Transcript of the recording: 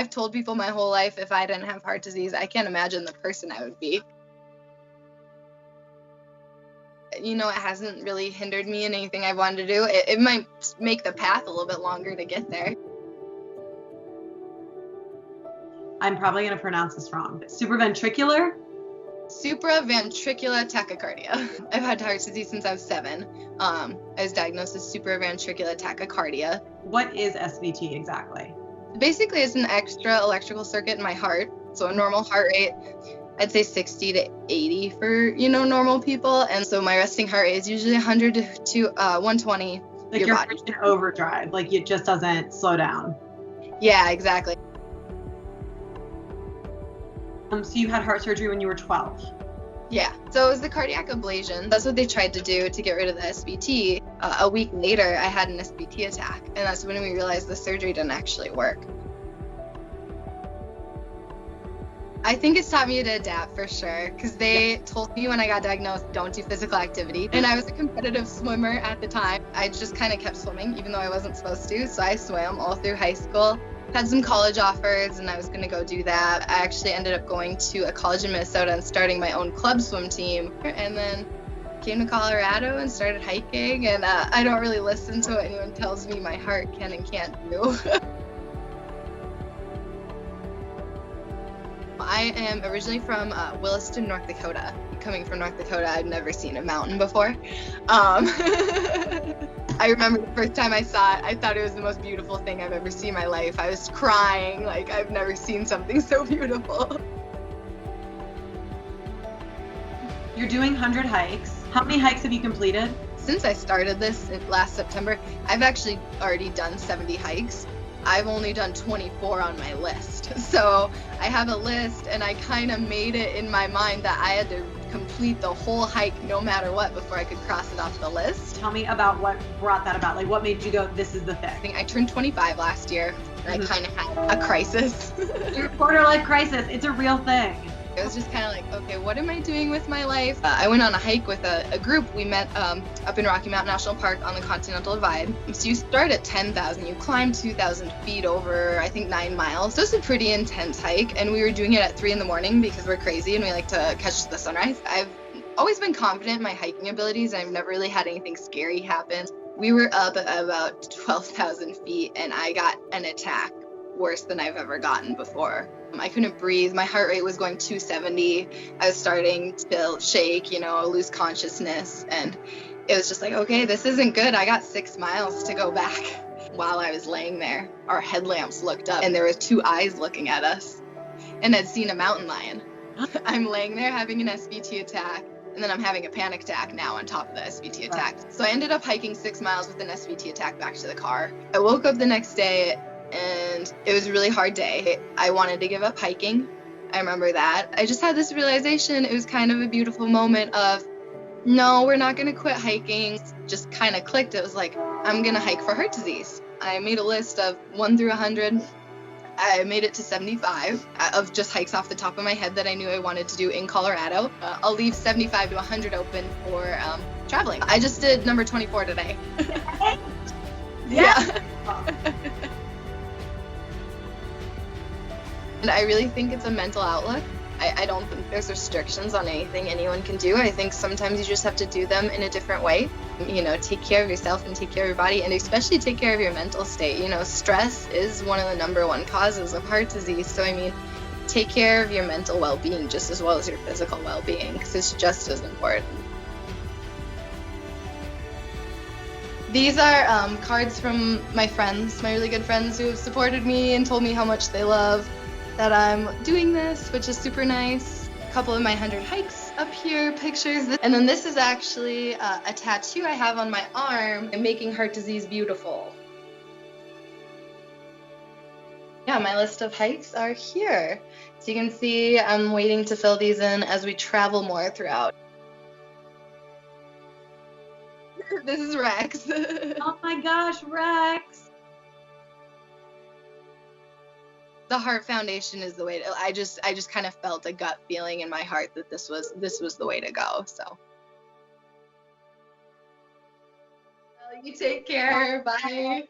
I've told people my whole life if I didn't have heart disease, I can't imagine the person I would be. You know, it hasn't really hindered me in anything I wanted to do. It might make the path a little bit longer to get there. I'm probably going to pronounce this wrong. Supraventricular? Supraventricular tachycardia. I've had heart disease since I was 7. I was diagnosed with supraventricular tachycardia. What is SVT exactly? Basically, it's an extra electrical circuit in my heart. So a normal heart rate, I'd say 60 to 80 for, normal people. And so my resting heart rate is usually 100 to 120. Like your heart's in overdrive, like it just doesn't slow down. Yeah, exactly. So you had heart surgery when you were 12? Yeah, so it was the cardiac ablation. That's what they tried to do to get rid of the SVT. A week later, I had an SVT attack, and that's when we realized the surgery didn't actually work. I think it's taught me to adapt for sure, because they told me when I got diagnosed, don't do physical activity. And I was a competitive swimmer at the time. I just kind of kept swimming, even though I wasn't supposed to. So I swam all through high school. Had some college offers, and I was going to go do that. I actually ended up going to a college in Minnesota and starting my own club swim team. And then came to Colorado and started hiking. And I don't really listen to what anyone tells me my heart can and can't do. I am originally from Williston, North Dakota. Coming from North Dakota, I'd never seen a mountain before. I remember the first time I saw it, I thought it was the most beautiful thing I've ever seen in my life. I was crying, like I've never seen something so beautiful. You're doing 100 hikes. How many hikes have you completed? Since I started this last September, I've actually already done 70 hikes. I've only done 24 on my list. So I have a list, and I kind of made it in my mind that I had to complete the whole hike no matter what before I could cross it off the list. Tell me about what brought that about. Like, what made you go, this is the thing? I think I turned 25 last year, and I kind of had a crisis. Your quarter-life crisis, it's a real thing. It was just kind of like, okay, what am I doing with my life? I went on a hike with a group. We met up in Rocky Mountain National Park on the Continental Divide. So you start at 10,000, you climb 2,000 feet over, I think, 9 miles. So it's a pretty intense hike, and we were doing it at 3 in the morning because we're crazy and we like to catch the sunrise. I've always been confident in my hiking abilities, and I've never really had anything scary happen. We were up at about 12,000 feet, and I got an attack worse than I've ever gotten before. I couldn't breathe. My heart rate was going 270. I was starting to shake, lose consciousness. And it was just like, okay, this isn't good. I got 6 miles to go back. While I was laying there, our headlamps looked up, and there were 2 eyes looking at us, and I'd seen a mountain lion. I'm laying there having an SVT attack, and then I'm having a panic attack now on top of the SVT attack. So I ended up hiking 6 miles with an SVT attack back to the car. I woke up the next day, and it was a really hard day. I wanted to give up hiking. I remember that. I just had this realization. It was kind of a beautiful moment of, no, we're not going to quit hiking. Just kind of clicked. It was like, I'm going to hike for heart disease. I made a list of 1 through 100. I made it to 75 of just hikes off the top of my head that I knew I wanted to do in Colorado. I'll leave 75 to 100 open for traveling. I just did number 24 today. Yeah. And I really think it's a mental outlook. I don't think there's restrictions on anything anyone can do. I think sometimes you just have to do them in a different way. Take care of yourself and take care of your body, and especially take care of your mental state. Stress is one of the number 1 causes of heart disease. So, take care of your mental well-being just as well as your physical well-being, because it's just as important. These are cards from my friends, my really good friends who have supported me and told me how much they love that I'm doing this, which is super nice. A couple of my 100 hikes up here, pictures. And then this is actually a tattoo I have on my arm, making heart disease beautiful. Yeah, my list of hikes are here. So you can see I'm waiting to fill these in as we travel more throughout. This is Rex. Oh my gosh, Rex. The Heart Foundation is the way to, I just kind of felt a gut feeling in my heart that this was the way to go. So well, you take care. Bye.